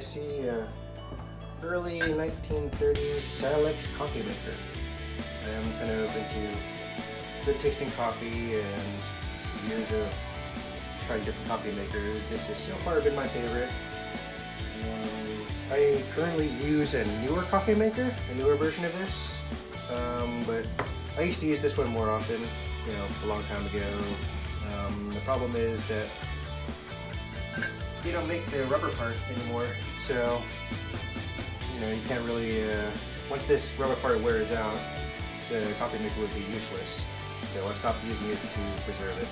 see early 1930s Silex coffee maker. I'm kind of into good tasting coffee and years of trying different coffee makers. This has so far been my favorite. I currently use a newer coffee maker, a newer version of this, but I used to use this one more often, you know, a long time ago. The problem is that they don't make the rubber part anymore, so you know, you can't really, once this rubber part wears out, the coffee maker would be useless. So I stopped using it to preserve it.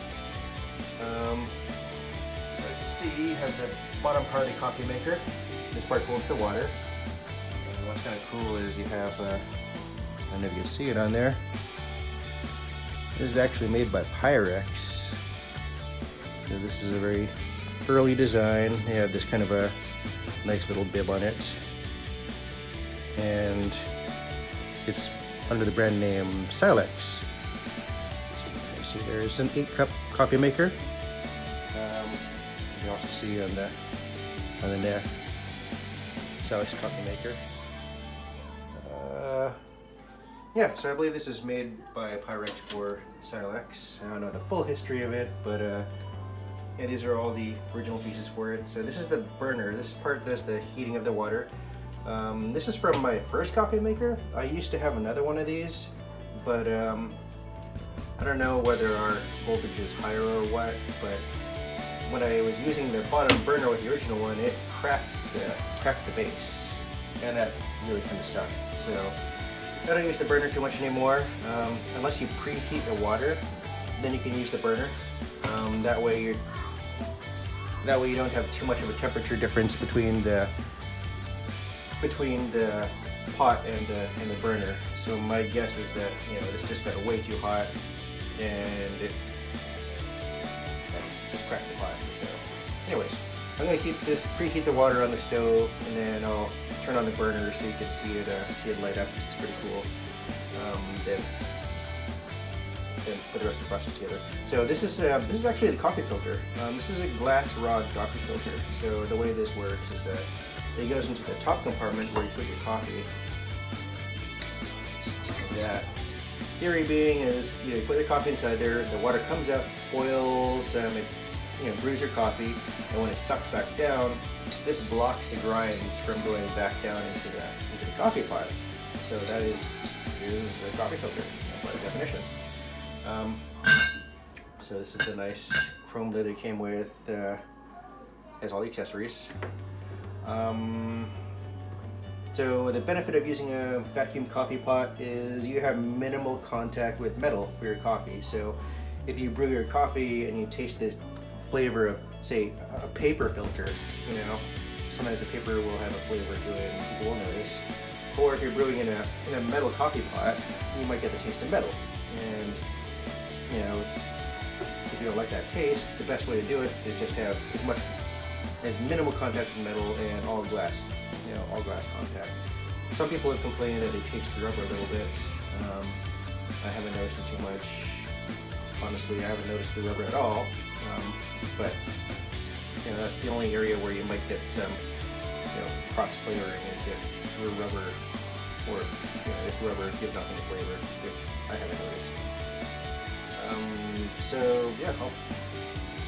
So as you see, you have the bottom part of the coffee maker. This part holds the water. And what's kind of cool is you have, I don't know if you can see it on there. This is actually made by Pyrex. So this is a very early design. They have this kind of a nice little bib on it. And it's under the brand name Silex. So you can see there's an 8-cup coffee maker. You can also see on the neck, Silex coffee maker. Yeah, so I believe this is made by Pyrex for Silex. I don't know the full history of it, but yeah, these are all the original pieces for it. So this is the burner. This part does the heating of the water. This is from my first coffee maker. I used to have another one of these, but I don't know whether our voltage is higher or what, but when I was using the bottom burner with the original one, it cracked the base, and that really kind of sucked. So I don't use the burner too much anymore, unless you preheat the water, then you can use the burner. That way you don't have too much of a temperature difference between the pot and the burner. So my guess is that, you know, this just got way too hot and it just cracked the pot. So anyways, I'm going to preheat the water on the stove, and then I'll turn on the burner so you can see it light up. This is pretty cool. Then put the rest of the process together. So this is actually the coffee filter. This is a glass rod coffee filter. So the way this works is that it goes into the top compartment where you put your coffee. That theory being is, you know, you put the coffee inside there, the water comes out, boils, it, you know, brews your coffee, and when it sucks back down, this blocks the grinds from going back down into the coffee pot. So that is the coffee filter by definition. So this is a nice chrome lid it came with. Has all the accessories. So the benefit of using a vacuum coffee pot is you have minimal contact with metal for your coffee. So if you brew your coffee and you taste the flavor of, say, a paper filter, you know, sometimes the paper will have a flavor to it and people will notice. Or if you're brewing in a metal coffee pot, you might get the taste of metal. And, you know, if you don't like that taste, the best way to do it is just have as minimal contact with metal and all glass, you know, all glass contact. Some people have complained that they taste the rubber a little bit. I haven't noticed it too much. Honestly, I haven't noticed the rubber at all. But you know, that's the only area where you might get some, you know, cross flavoring is if the rubber, or you know, if rubber gives off any flavor, which I haven't noticed. So yeah, I'll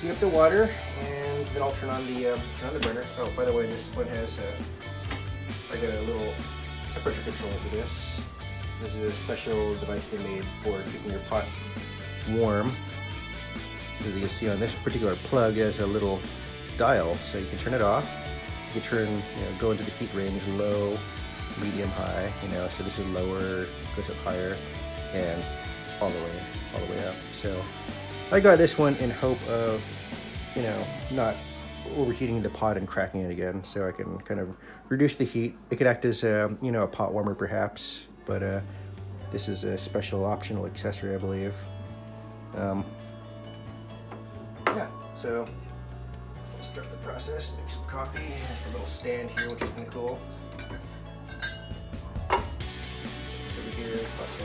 heat up the water, and then I'll turn on the burner. Oh, by the way, this one has like a little temperature controller for this. This is a special device they made for keeping your pot warm. As you can see on this particular plug, it has a little dial, so you can turn it off. You can turn, you know, go into the heat range, low, medium, high. You know, so this is lower, goes up higher, and all the way up. So I got this one in hope of, you know, not overheating the pot and cracking it again, so I can kind of reduce the heat. It could act as a, you know, a pot warmer perhaps, but this is a special optional accessory, I believe. Yeah, so let's start the process, make some coffee. There's a little stand here, which is kind of cool. This over here, plus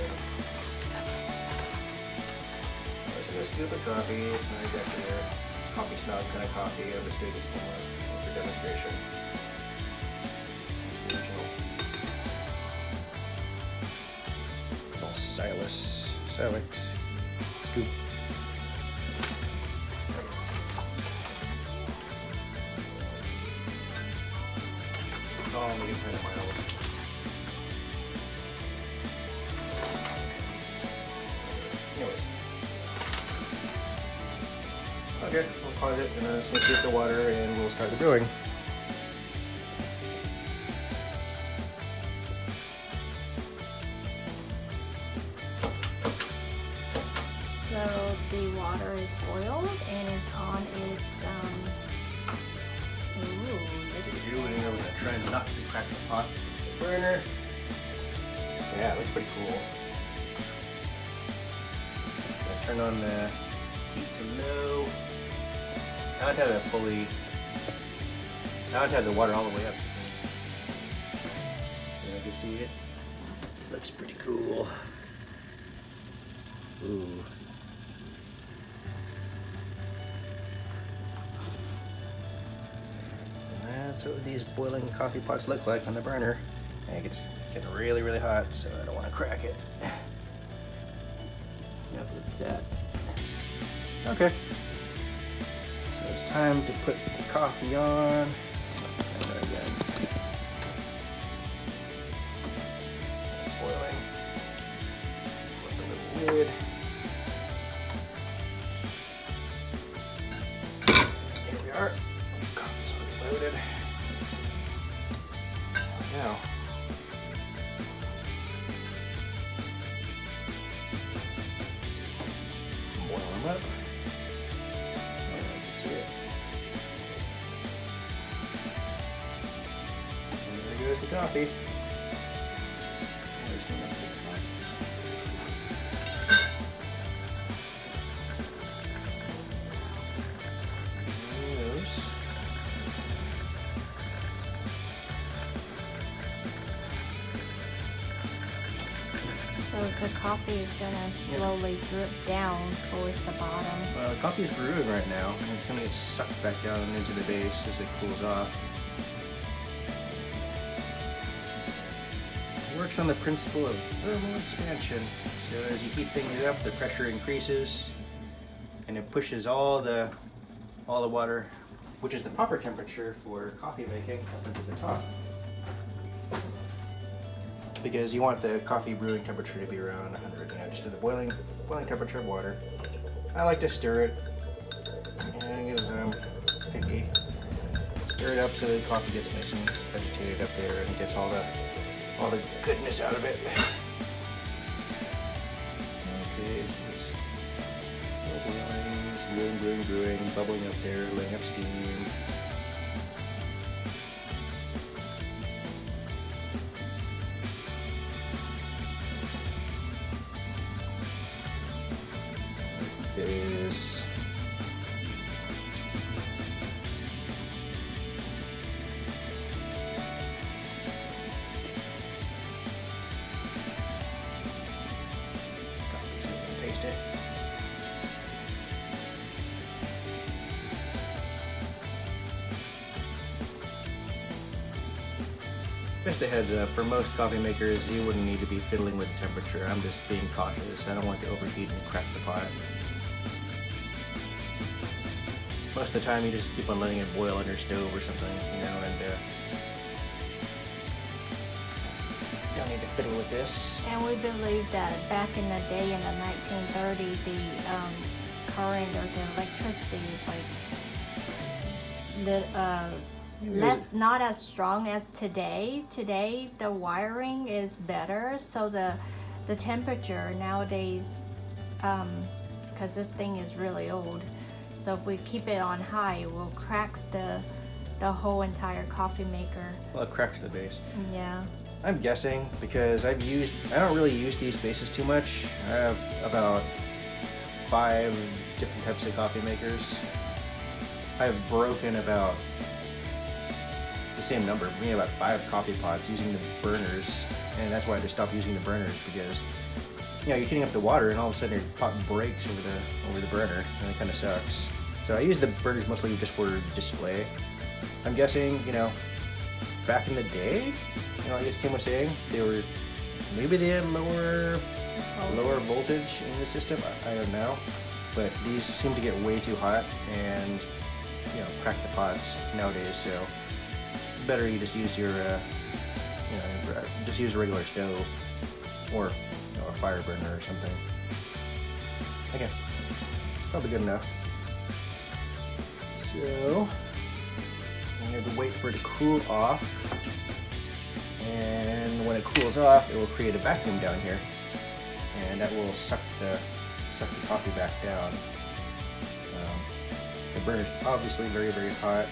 a scoop of coffee. It's not exactly a coffee snob kind of coffee. I just do this for demonstration. Silex scoop. Oh, I'm getting kind of mild. Anyways. Okay, we'll pause it and then it's going to heat the water and we'll start the brewing. So the water is boiled and it's on its You're going to try not to crack the pot burner. Yeah, it looks pretty cool. So I turn on the heat to low. I don't have it fully. I don't have the water all the way up. You can see it. It looks pretty cool. Ooh. That's what these boiling coffee pots look like on the burner. And it's getting really, really hot, so I don't want to crack it. Yep, look at that. Okay. So it's time to put the coffee on. Try that again. It's boiling. Open the lid. Here we are. Coffee's already loaded. Now, boil them up. Oh, I can see it. And there goes the coffee. There's one up to the top. so the coffee is gonna slowly drip down towards the bottom. Coffee's brewing right now, and it's going to get sucked back down into the base as it cools off. It works on the principle of thermal expansion. So as you heat things up, the pressure increases, and it pushes all the water, which is the proper temperature for coffee making, up into the top. Because you want the coffee brewing temperature to be around 100, just to the boiling temperature of water. I like to stir it, because I'm picky. Stir it up so the coffee gets nice and vegetated up there and gets all the goodness out of it. Okay, so it's brewing, bubbling up there, laying up steam. Is taste it. Just a heads up, for most coffee makers, you wouldn't need to be fiddling with the temperature. I'm just being cautious. I don't want to overheat and crack the pot. Most of the time, you just keep on letting it boil on your stove or something, and you don't need to fiddle with this. And we believe that back in the day, in the 1930s, the current or the electricity is like not as strong as today. Today, the wiring is better, so the temperature nowadays, because this thing is really old. So if we keep it on high, it will crack the whole entire coffee maker. Well, it cracks the base. Yeah. I'm guessing because I don't really use these bases too much. I have about 5 different types of coffee makers. I've broken about the same number, maybe about 5 coffee pots using the burners, and that's why I just stopped using the burners, because you're heating up the water and all of a sudden your pot breaks over the burner, and it kind of sucks. So I use the burners mostly just for display. I'm guessing, back in the day, I guess Kim was saying, they were maybe they had lower voltage in the system. I don't know, but these seem to get way too hot and crack the pots nowadays. So better you just use your just use a regular stove or a fire burner or something. Okay, probably good enough. So I'm going to wait for it to cool off, and when it cools off, it will create a vacuum down here, and that will suck the coffee back down. The burner's obviously very, very hot.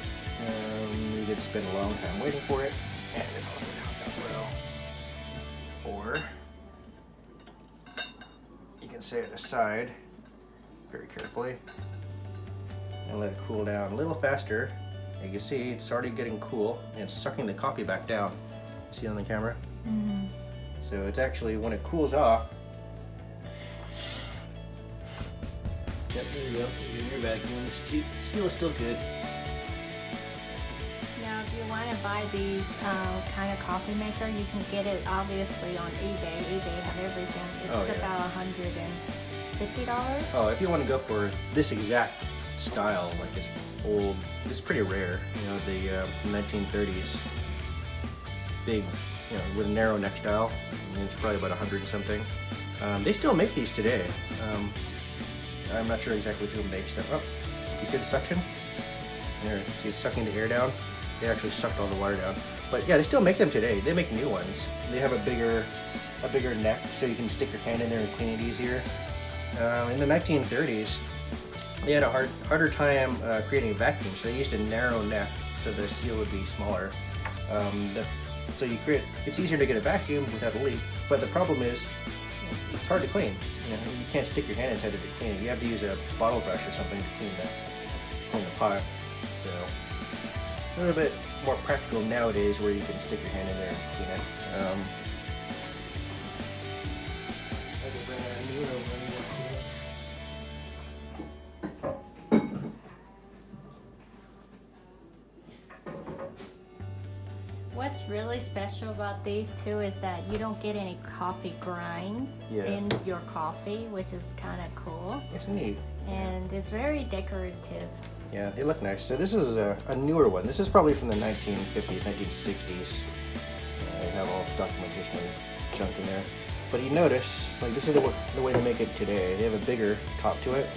We did spend a long time waiting for it, and it's also cooked up well. Or you can set it aside very carefully and let it cool down a little faster. You can see it's already getting cool and it's sucking the coffee back down. See it on the camera? Mm-hmm. So it's actually, when it cools off, yep, there you go. Your vacuum seal is still good. Now, if you want to buy these kind of coffee maker, you can get it obviously on eBay. eBay have everything. It's about $150. Oh, if you want to go for this exact style, like this old, it's pretty rare. The 1930s, big, with a narrow neck style. It's probably about 100 and something. They still make these today. I'm not sure exactly who makes them. Oh, you get the suction. There, see it's sucking the air down. They actually sucked all the water down. But yeah, they still make them today. They make new ones. They have a bigger neck, so you can stick your hand in there and clean it easier. In the 1930s, they had a harder time creating a vacuum, so they used a narrow neck, so the seal would be smaller. So it's easier to get a vacuum without a leak, but the problem is it's hard to clean. You can't stick your hand inside it to clean it. You have to use a bottle brush or something to clean the pot. So a little bit more practical nowadays, where you can stick your hand in there and clean it. What's really special about these too is that you don't get any coffee grinds in your coffee, which is kind of cool. It's neat. And it's very decorative. Yeah, they look nice. So this is a newer one. This is probably from the 1950s, 1960s. They have all documentation and junk in there. But you notice, like, this is the way they make it today. They have a bigger top to it.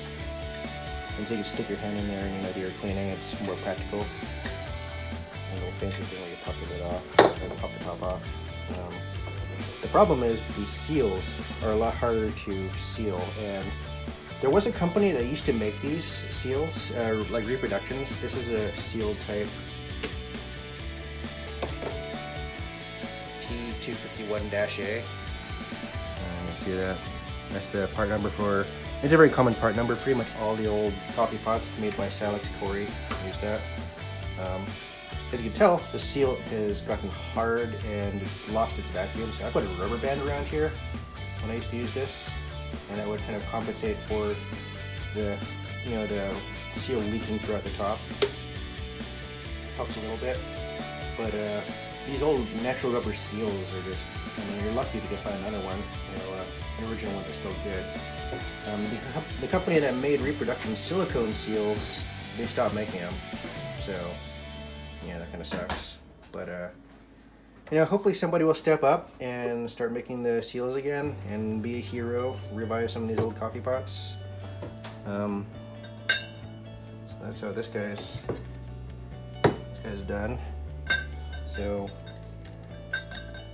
And so you can stick your hand in there and do your cleaning. It's more practical. A little fancy thing where you pop the lid off, and pop the top off. The problem is these seals are a lot harder to seal, and there was a company that used to make these seals, like reproductions. This is a seal type T251-A. You see that? That's the part number for. It's a very common part number. Pretty much all the old coffee pots made by Silex use that. As you can tell, the seal has gotten hard and it's lost its vacuum. So I put a rubber band around here when I used to use this, and that would kind of compensate for the seal leaking throughout the top. Helps a little bit, but these old natural rubber seals are just, you're lucky if you can find another one. An original one is still good. The company that made reproduction silicone seals, they stopped making them. So yeah, that kind of sucks. But hopefully somebody will step up and start making the seals again and be a hero, revive some of these old coffee pots. So that's how this guy's done. So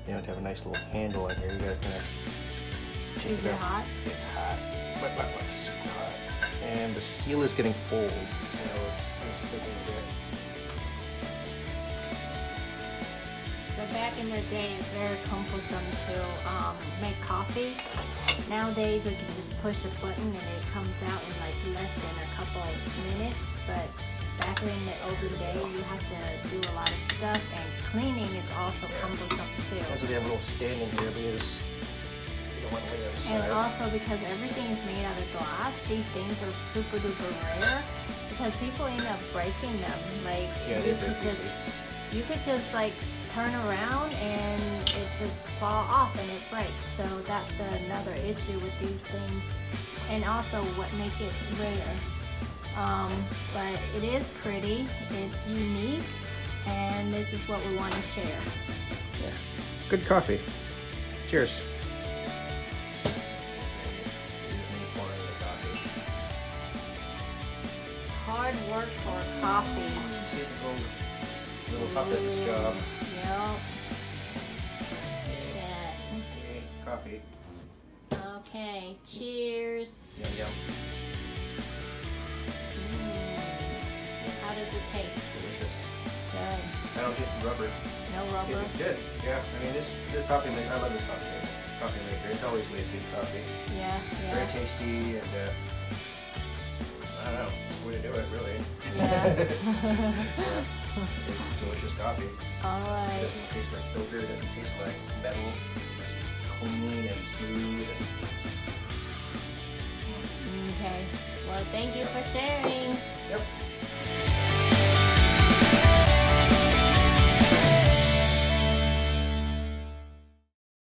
you have to have a nice little handle on here. You gotta kind of. Is it hot? It's hot. But it's hot. And the seal is getting old, so it's sticking a bit. So back in the day, it's very cumbersome to make coffee. Nowadays, you can just push a button and it comes out in like less than a couple minutes. But back in the olden day, you have to do a lot of stuff, and cleaning is also cumbersome too. That's why they have a little stand in here, because you don't want to lay it on the side. And also because everything is made out of glass, these things are super duper rare because people end up breaking them. Like you could just like turn around and it just fall off and it breaks. So that's another issue with these things, and also what make it rare. But it is pretty, it's unique, and this is what we want to share. Yeah. Good coffee. Cheers. Hard work for coffee. See, little pup does his job. Yep. Okay, coffee. Okay, cheers. Yum yum. How does it taste? Delicious. Good. I don't taste the rubber. No rubber? It's good. Yeah. I mean, this coffee maker. I love this coffee maker. It's always made good coffee. Yeah. Very tasty, and I don't know. It's the way to do it, really. Yeah. It's delicious coffee. All It right. doesn't taste like filter. It doesn't taste like metal. It's clean and smooth. Okay. Well, thank you for sharing.